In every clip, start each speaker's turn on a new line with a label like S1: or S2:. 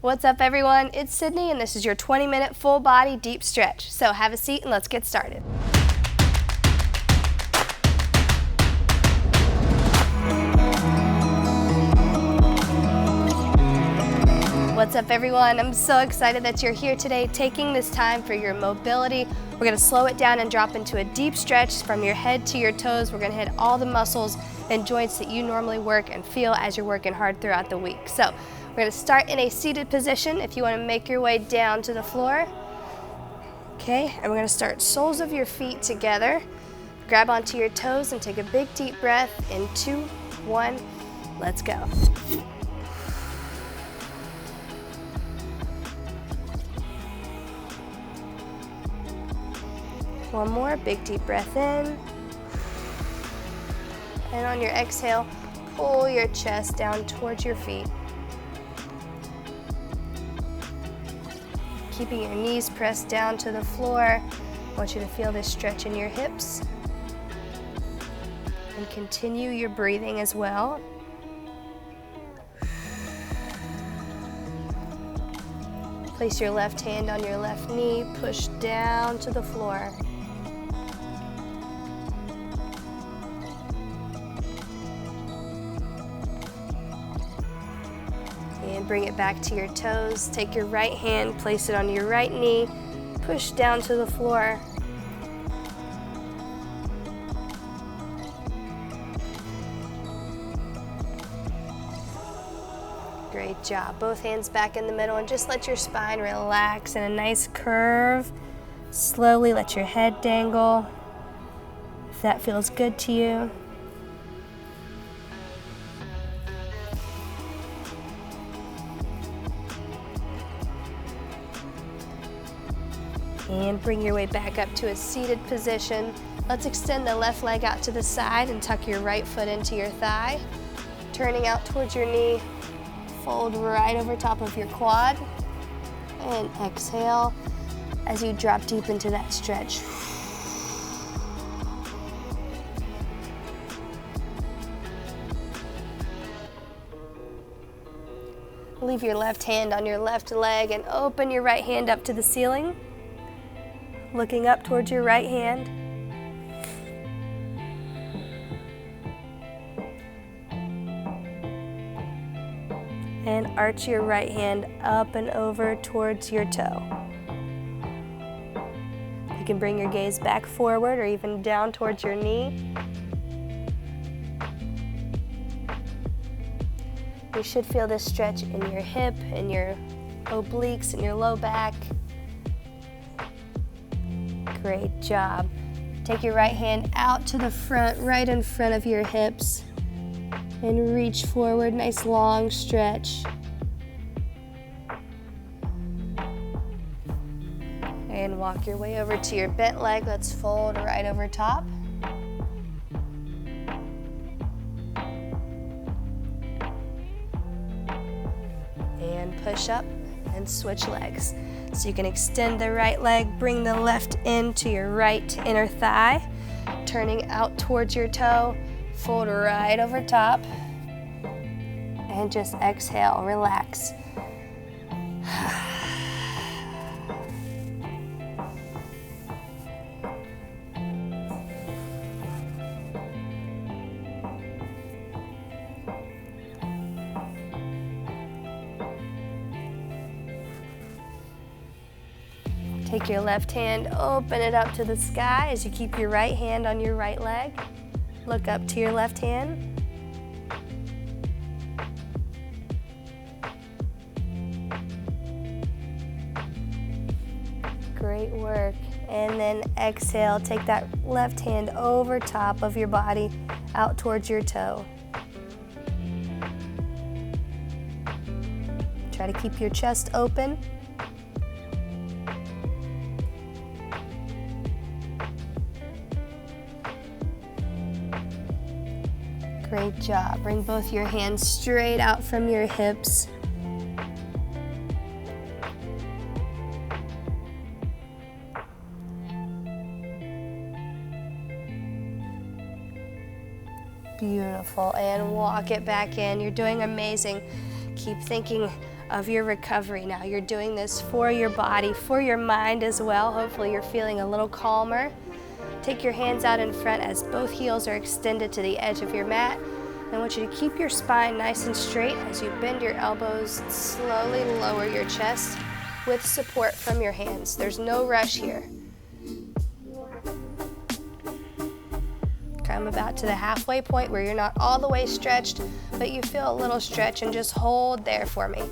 S1: What's up, everyone? It's Sydney, and this is your 20-minute full body deep stretch. So have a seat and let's get started. What's up, everyone? I'm so excited that you're here today, taking this time for your mobility. We're gonna slow it down and drop into a deep stretch from your head to your toes. We're gonna hit all the muscles and joints that you normally work and feel as you're working hard throughout the week. So we're gonna start in a seated position if you wanna make your way down to the floor. Okay, and we're gonna start soles of your feet together. Grab onto your toes and take a big deep breath in 2, 1, let's go. One more, big deep breath in. And on your exhale, pull your chest down towards your feet. Keeping your knees pressed down to the floor. I want you to feel this stretch in your hips. And continue your breathing as well. Place your left hand on your left knee, push down to the floor. And bring it back to your toes. Take your right hand, place it on your right knee, push down to the floor. Great job. Both hands back in the middle and just let your spine relax in a nice curve. Slowly let your head dangle if that feels good to you. And bring your way back up to a seated position. Let's extend the left leg out to the side and tuck your right foot into your thigh. Turning out towards your knee, fold right over top of your quad. And exhale as you drop deep into that stretch. Leave your left hand on your left leg and open your right hand up to the ceiling. Looking up towards your right hand. And arch your right hand up and over towards your toe. You can bring your gaze back forward or even down towards your knee. You should feel this stretch in your hip, in your obliques, in your low back. Great job. Take your right hand out to the front, right in front of your hips, and reach forward, nice long stretch. And walk your way over to your bent leg. Let's fold right over top. And push up and switch legs. So you can extend the right leg, bring the left into your right inner thigh, turning out towards your toe, fold right over top, and just exhale, relax. Take your left hand, open it up to the sky as you keep your right hand on your right leg. Look up to your left hand. Great work. And then exhale, take that left hand over top of your body, out towards your toe. Try to keep your chest open. Great job. Bring both your hands straight out from your hips. Beautiful, and walk it back in. You're doing amazing. Keep thinking of your recovery now. You're doing this for your body, for your mind as well. Hopefully you're feeling a little calmer. Take your hands out in front as both heels are extended to the edge of your mat. I want you to keep your spine nice and straight as you bend your elbows, slowly lower your chest with support from your hands. There's no rush here. Come about to the halfway point where you're not all the way stretched, but you feel a little stretch, and just hold there for me.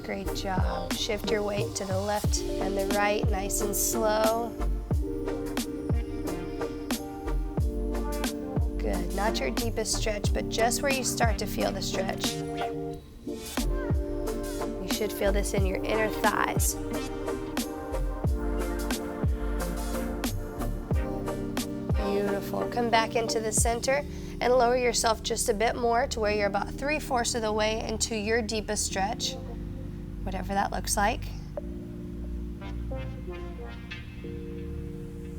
S1: Great job. Shift your weight to the left and the right, nice and slow. Good. Not your deepest stretch, but just where you start to feel the stretch. You should feel this in your inner thighs. Beautiful. Come back into the center and lower yourself just a bit more to where you're about 3/4 of the way into your deepest stretch, whatever that looks like.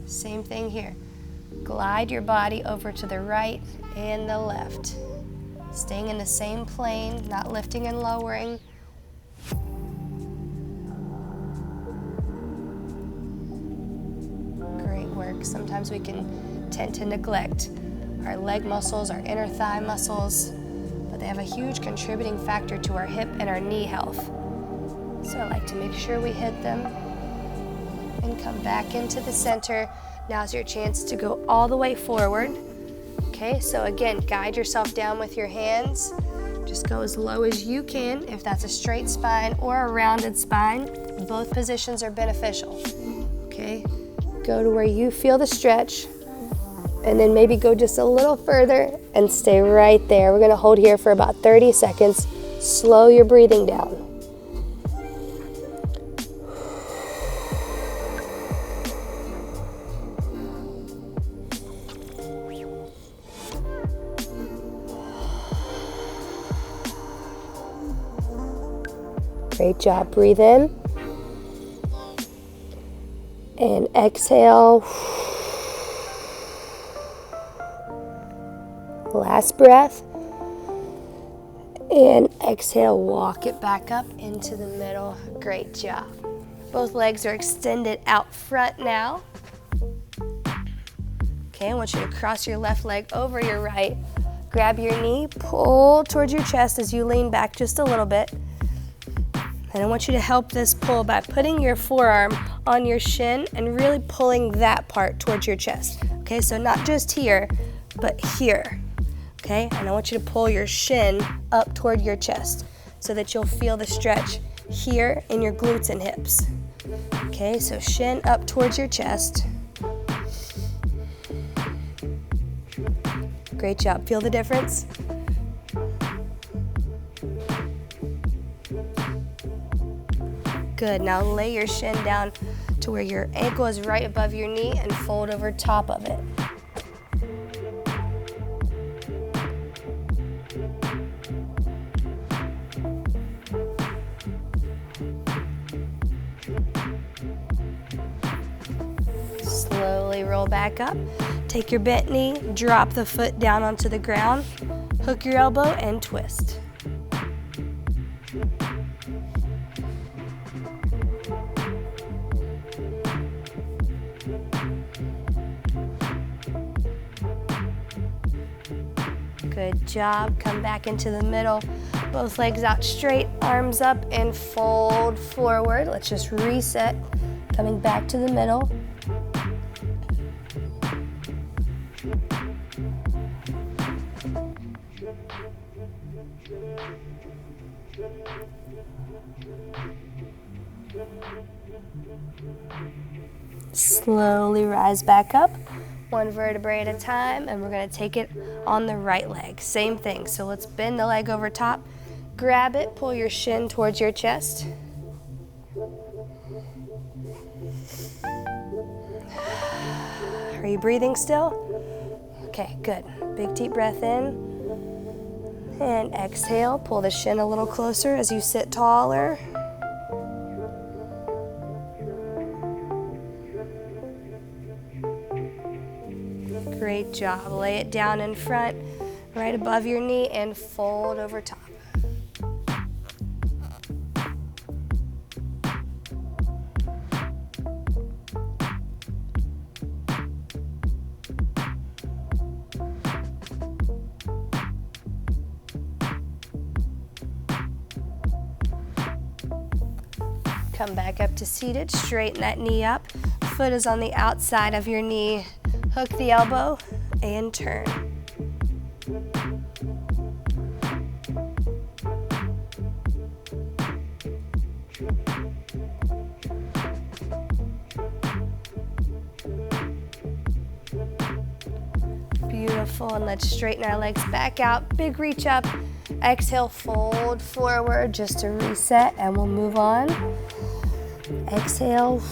S1: Same thing here. Glide your body over to the right and the left. Staying in the same plane, not lifting and lowering. Great work. Sometimes we can tend to neglect our leg muscles, our inner thigh muscles, but they have a huge contributing factor to our hip and our knee health. So I like to make sure we hit them and come back into the center. Now's your chance to go all the way forward. Okay, so again, guide yourself down with your hands. Just go as low as you can if that's a straight spine or a rounded spine. Both positions are beneficial. Okay, go to where you feel the stretch, and then maybe go just a little further and stay right there. We're gonna hold here for about 30 seconds. Slow your breathing down. Great job. Breathe in and exhale. Last breath. And exhale, walk it back up into the middle. Great job. Both legs are extended out front now. Okay, I want you to cross your left leg over your right. Grab your knee, pull towards your chest as you lean back just a little bit. And I want you to help this pull by putting your forearm on your shin and really pulling that part towards your chest. Okay, so not just here, but here. Okay, and I want you to pull your shin up toward your chest so that you'll feel the stretch here in your glutes and hips. Okay, so shin up towards your chest. Great job. Feel the difference? Good. Now lay your shin down to where your ankle is right above your knee and fold over top of it. Slowly roll back up. Take your bent knee, drop the foot down onto the ground, hook your elbow and twist. Good job. Come back into the middle. Both legs out straight, arms up and fold forward. Let's just reset. Coming back to the middle. Slowly rise back up, one vertebrae at a time, and we're going to take it on the right leg. Same thing. So let's bend the leg over top, grab it, pull your shin towards your chest. Are you breathing still? Okay, good. Big deep breath in. And exhale, pull the shin a little closer as you sit taller. Great Great job. Lay it down in front, right above your knee, and fold over top. Come back up to seated, straighten that knee up. Foot is on the outside of your knee. Hook the elbow and turn. Beautiful, and let's straighten our legs back out. Big reach up. Exhale, fold forward just to reset, and we'll move on. Exhale.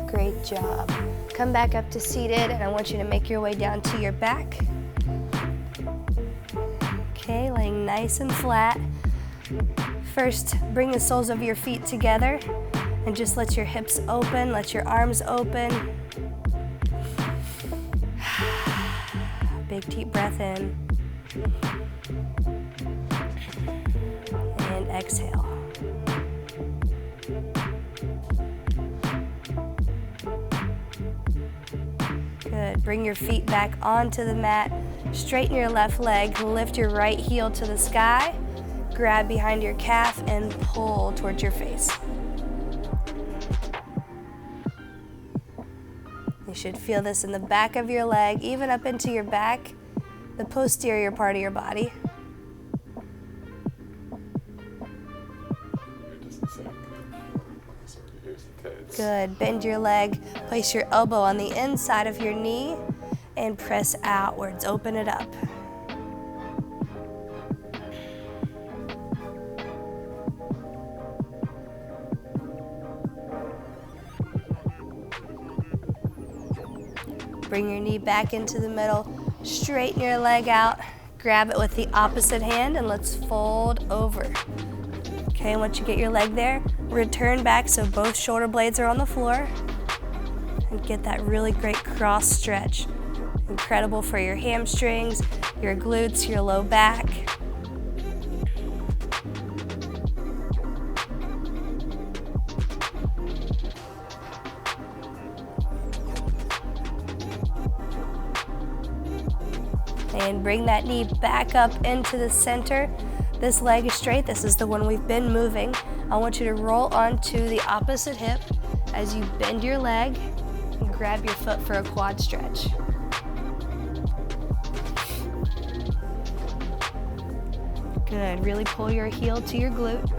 S1: Great job. Come back up to seated, and I want you to make your way down to your back. Okay, laying nice and flat. First, bring the soles of your feet together and just let your hips open, let your arms open. Big deep breath in. And exhale. Good. Bring your feet back onto the mat. Straighten your left leg. Lift your right heel to the sky. Grab behind your calf and pull towards your face. You should feel this in the back of your leg, even up into your back, the posterior part of your body. Good. Bend your leg. Place your elbow on the inside of your knee and press outwards. Open it up. Bring your knee back into the middle. Straighten your leg out. Grab it with the opposite hand and let's fold over. Okay, once you get your leg there, return back so both shoulder blades are on the floor. And get that really great cross stretch. Incredible for your hamstrings, your glutes, your low back. And bring that knee back up into the center. This leg is straight. This is the one we've been moving. I want you to roll onto the opposite hip as you bend your leg and grab your foot for a quad stretch. Good. Really pull your heel to your glute.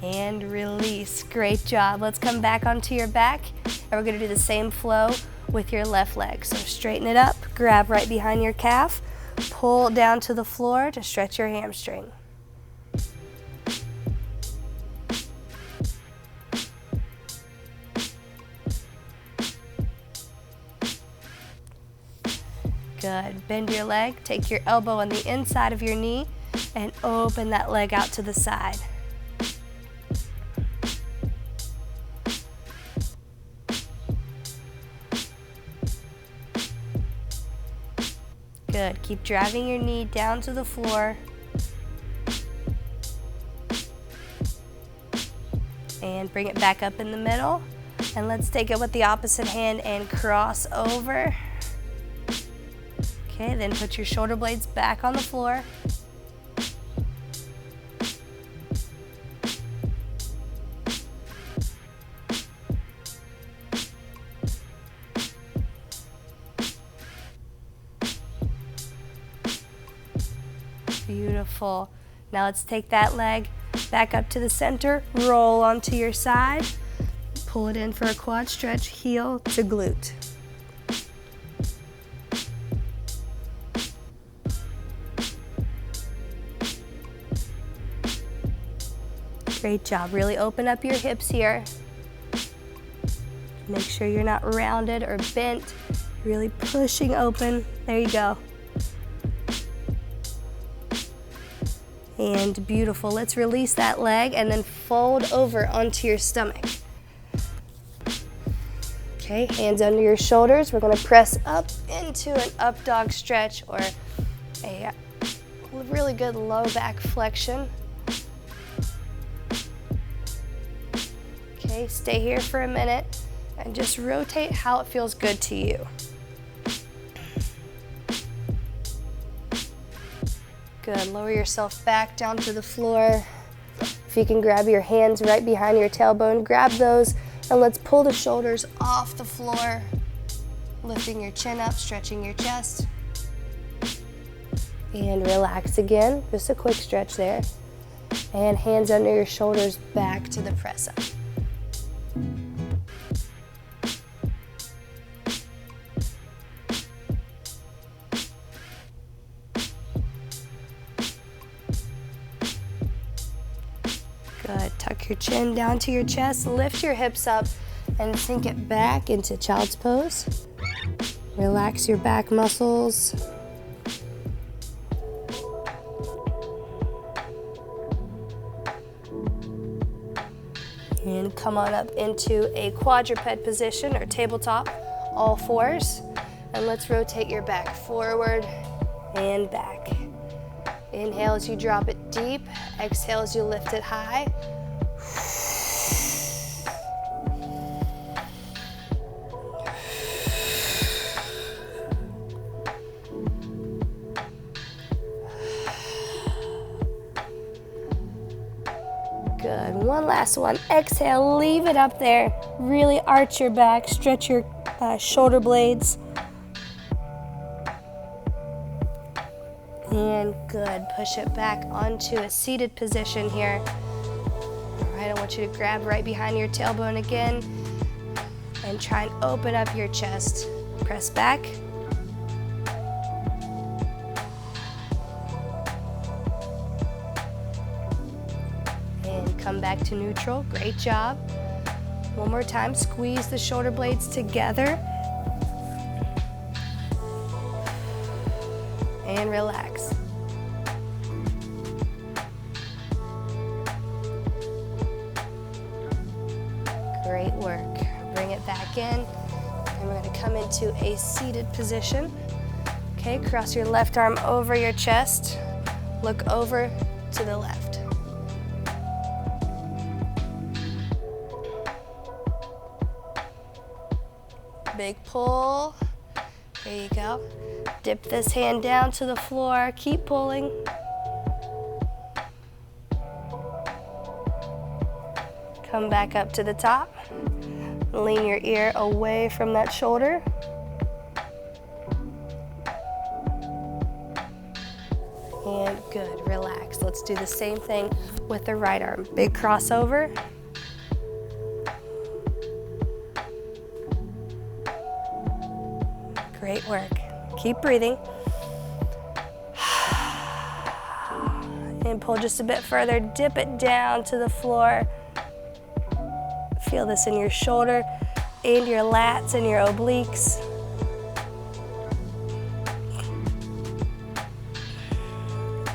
S1: And release. Great job. Let's come back onto your back, and we're going to do the same flow with your left leg. So straighten it up, grab right behind your calf, pull down to the floor to stretch your hamstring. Good. Bend your leg, take your elbow on the inside of your knee, and open that leg out to the side. Good. Keep driving your knee down to the floor. And bring it back up in the middle. And let's take it with the opposite hand and cross over. Okay, then put your shoulder blades back on the floor. Beautiful. Now let's take that leg back up to the center, roll onto your side, pull it in for a quad stretch, heel to glute. Great job. Really open up your hips here. Make sure you're not rounded or bent. Really pushing open. There you go. And beautiful. Let's release that leg and then fold over onto your stomach. Okay, hands under your shoulders. We're going to press up into an up dog stretch or a really good low back flexion. Okay, stay here for a minute and just rotate how it feels good to you. Good, lower yourself back down to the floor. If you can grab your hands right behind your tailbone, grab those, and let's pull the shoulders off the floor, lifting your chin up, stretching your chest. And relax again, just a quick stretch there. And hands under your shoulders back to the press up. Good, tuck your chin down to your chest, lift your hips up and sink it back into child's pose. Relax your back muscles. And come on up into a quadruped position or tabletop, all fours. And let's rotate your back forward and back. Inhale as you drop it deep. Exhale as you lift it high. Good, one last one. Exhale, leave it up there. Really arch your back, stretch your shoulder blades. And good, push it back onto a seated position here. All right, I want you to grab right behind your tailbone again and try and open up your chest. Press back. And come back to neutral, great job. One more time, squeeze the shoulder blades together. And relax. Great work. Bring it back in. And we're going to come into a seated position. Okay, cross your left arm over your chest. Look over to the left. Big pull. There you go. Dip this hand down to the floor. Keep pulling. Come back up to the top. Lean your ear away from that shoulder. And good, relax. Let's do the same thing with the right arm. Big crossover. Great work. Keep breathing. And pull just a bit further. Dip it down to the floor. Feel this in your shoulder and your lats and your obliques.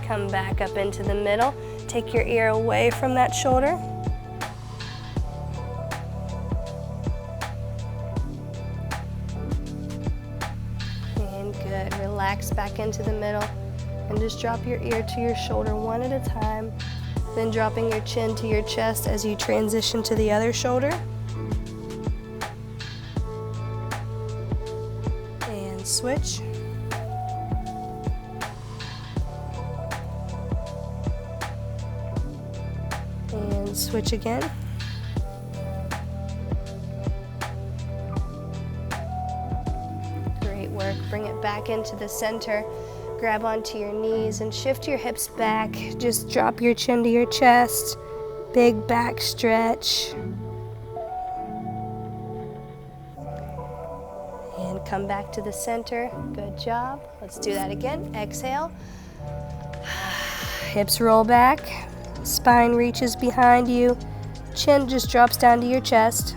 S1: Come back up into the middle. Take your ear away from that shoulder. Good, relax back into the middle and just drop your ear to your shoulder one at a time, then dropping your chin to your chest as you transition to the other shoulder. And switch. And switch again. Work. Bring it back into the center. Grab onto your knees and shift your hips back. Just drop your chin to your chest. Big back stretch. And come back to the center. Good job. Let's do that again. Exhale. Hips roll back. Spine reaches behind you. Chin just drops down to your chest.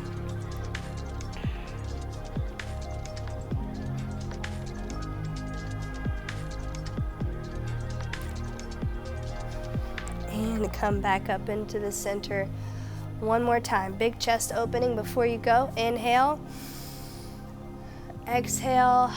S1: And come back up into the center. One more time. Big chest opening before you go. Inhale. Exhale.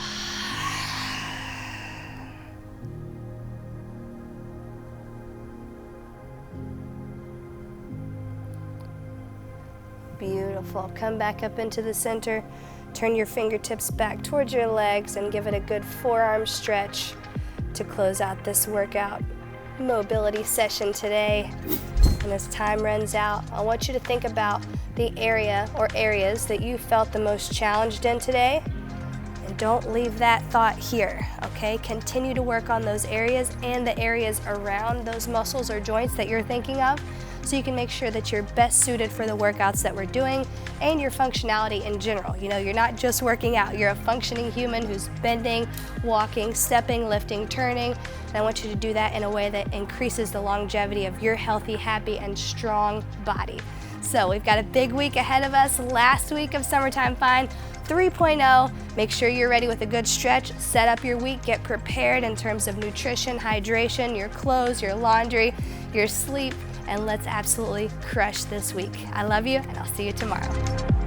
S1: Beautiful. Come back up into the center. Turn your fingertips back towards your legs and give it a good forearm stretch to close out this workout mobility session today. And as time runs out, I want you to think about the area or areas that you felt the most challenged in today. And don't leave that thought here, okay? Continue to work on those areas and the areas around those muscles or joints that you're thinking of, so you can make sure that you're best suited for the workouts that we're doing and your functionality in general. You know, you're not just working out, you're a functioning human who's bending, walking, stepping, lifting, turning, and I want you to do that in a way that increases the longevity of your healthy, happy, and strong body. So we've got a big week ahead of us, last week of Summertime Fine 3.0. Make sure you're ready with a good stretch, set up your week, get prepared in terms of nutrition, hydration, your clothes, your laundry, your sleep, and let's absolutely crush this week. I love you, and I'll see you tomorrow.